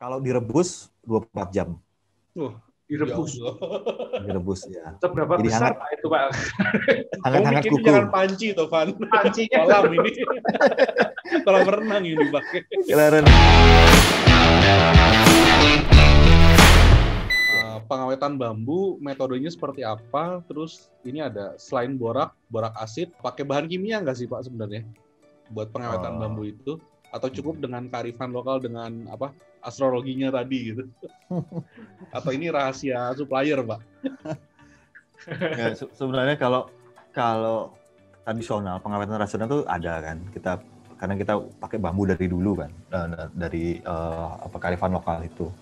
Kalau direbus 24 jam. Direbus. Direbus ya. Seberapa jadi besar hangat, Pak itu Pak? hangat-hangat kuku. Jangan panci toh Van. Pancinya Kolam ini. Kolam renang ini Pak. Kelaran. Pengawetan bambu metodenya seperti apa? Terus ini ada selain borak asid, pakai bahan kimia nggak sih Pak sebenarnya buat pengawetan bambu itu? Atau cukup dengan kearifan lokal dengan astrologinya tadi gitu? Atau ini rahasia supplier Pak? Ya, sebenarnya kalau tradisional, pengawetan tradisional itu ada kan, karena kita pakai bambu dari dulu kan, dari kearifan lokal itu.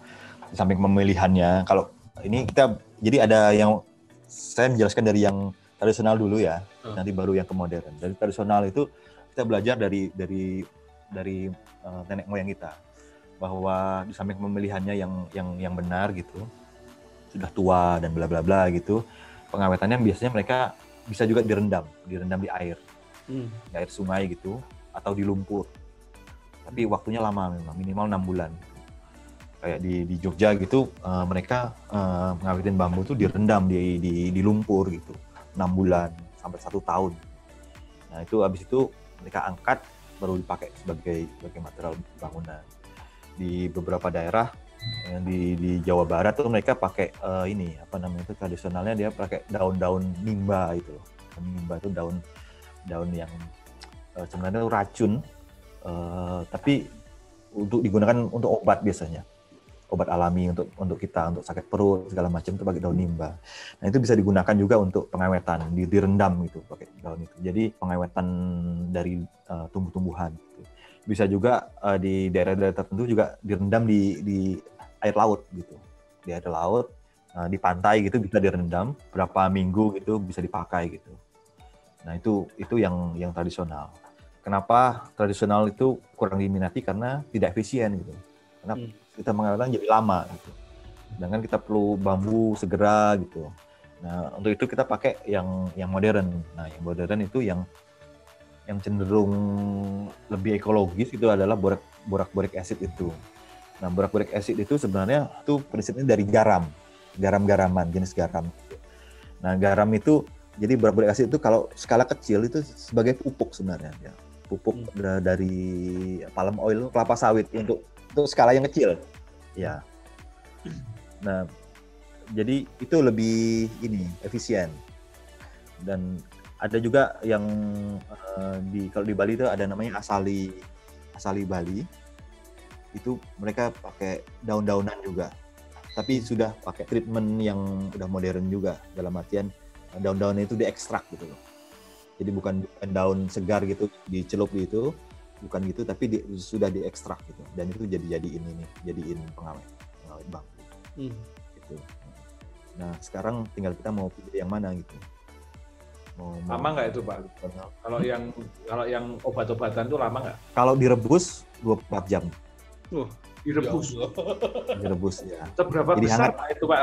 Di samping pemilihannya, kalau ini jadi ada yang saya menjelaskan dari yang tradisional dulu ya, nanti baru yang ke modern. Dari tradisional itu kita belajar dari nenek moyang kita, bahwa di samping pemilihannya yang benar gitu, sudah tua dan bla bla bla gitu, pengawetannya biasanya mereka bisa juga direndam di air, di air sungai gitu, atau di lumpur. Tapi waktunya lama memang, minimal 6 bulan. Kayak di Jogja gitu, mereka mengawetin bambu tuh direndam di lumpur gitu, 6 bulan sampai 1 tahun. Nah itu habis itu mereka angkat baru dipakai sebagai material bangunan. Di beberapa daerah di Jawa Barat tuh mereka pakai tradisionalnya dia pakai daun-daun nimba itu. Nimba itu daun yang sebenarnya racun, tapi digunakan untuk obat biasanya. Obat alami untuk kita, untuk sakit perut segala macam itu pakai daun nimba. Nah itu bisa digunakan juga untuk pengawetan, direndam gitu pakai daun itu. Jadi pengawetan dari tumbuh-tumbuhan. Gitu. Bisa juga di daerah-daerah tertentu juga direndam di air laut gitu. Di air laut, di pantai gitu bisa direndam berapa minggu gitu bisa dipakai gitu. Nah itu yang tradisional. Kenapa tradisional itu kurang diminati? Karena tidak efisien gitu. Karena kita mengawetkan jadi lama gitu. Sedangkan kita perlu bambu segera gitu. Nah, untuk itu kita pakai yang modern. Nah, yang modern itu yang cenderung lebih ekologis itu adalah borak acid itu. Nah, borak acid itu sebenarnya itu prinsipnya dari garam-garaman, jenis garam. Nah, garam itu jadi borak acid itu kalau skala kecil itu sebagai pupuk sebenarnya ya. Pupuk dari palm oil, kelapa sawit untuk skala yang kecil. Ya. Nah, jadi itu lebih efisien. Dan ada juga yang kalau di Bali itu ada namanya asali Bali. Itu mereka pakai daun-daunan juga. Tapi sudah pakai treatment yang udah modern juga, dalam artian daun-daun itu diekstrak gitu loh. Jadi bukan daun segar gitu dicelup gitu. Bukan gitu, tapi sudah diekstrak gitu, dan itu jadiin pengawet bambu. Gitu. Nah sekarang tinggal kita mau pilih yang mana gitu. Lama nggak itu Pak? Kalau yang obat-obatan itu lama nggak? Kalau direbus 24 jam. Direbus. Direbus ya. Seberapa jadi besar hangat, Pak itu Pak?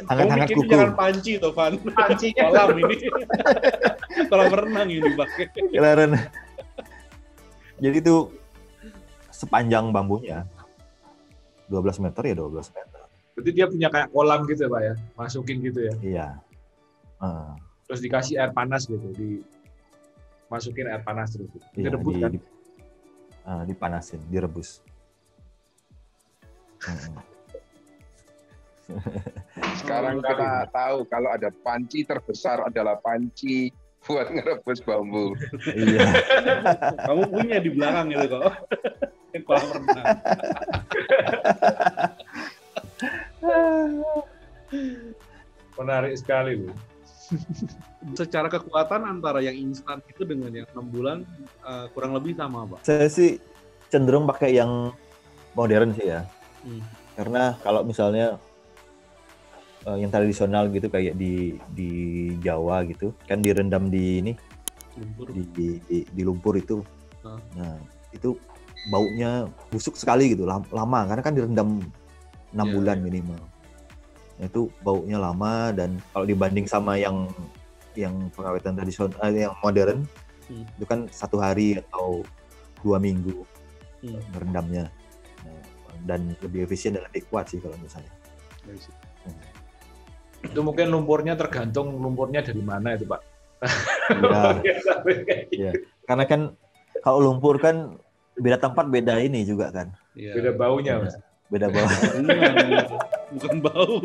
hangat kuku. Jangan panci toh Van. Pancinya Kolam ini. Kolam renang ini Pak. Kelaran. Jadi itu sepanjang bambunya 12 meter ya 12 meter. Berarti dia punya kayak kolam gitu ya Pak ya? Masukin gitu ya? Iya. Terus dikasih air panas gitu, masukin air panas terus. Iya, Direbus kan? Dipanasin, direbus. Sekarang kita tahu kalau ada panci terbesar adalah panci buat ngerebus bambu. Iya. Kamu punya di belakang itu kok. Kolam renang. Menarik sekali loh. Secara kekuatan antara yang instan itu dengan yang 6 bulan kurang lebih sama Pak? Saya sih cenderung pakai yang modern sih ya. Karena kalau misalnya yang tradisional gitu kayak di Jawa gitu kan direndam di lumpur. Di lumpur itu. Nah, itu baunya busuk sekali gitu, lama karena kan direndam 6 bulan minimal. Nah, itu baunya lama, dan kalau dibanding sama yang pengawetan tradisional yang modern itu kan 1 hari atau 2 minggu merendamnya. Nah, dan lebih efisien dan lebih kuat sih kalau misalnya. Itu mungkin lumpurnya tergantung lumpurnya dari mana itu Pak. Ya. Karena kan kalau lumpur kan beda tempat beda ini juga kan. Beda baunya Mas. Beda bau. Bukan bau.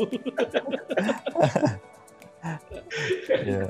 Ya.